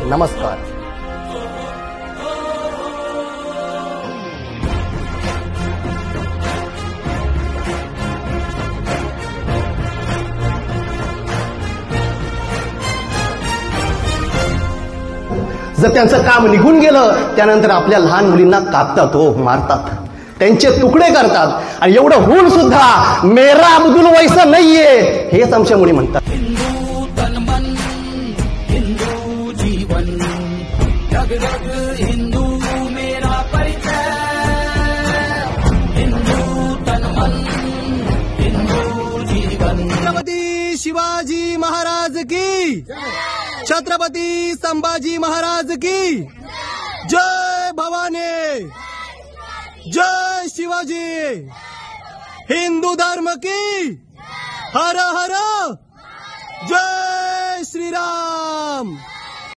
नमस्कार. जर त्यांचं काम निघून गेलं त्यानंतर आपल्या लहान मुलींना कापतात, मारतात, त्यांचे तुकडे करतात आणि एवढं होऊन सुद्धा मेरा अब्दुल वैसा नाहीये हेच आमच्या मुली म्हणतात. हिंदू तन मन, हिंदू जीवन, जग जग हिंदू मेरा परिचय. हिंदू तन मन, हिंदू जीवन. छत्रपती शिवाजी महाराज की, छत्रपती संभाजी महाराज की जय. भवानी जय. शिवाजी. हिंदू धर्म की हर हर जय श्रीराम.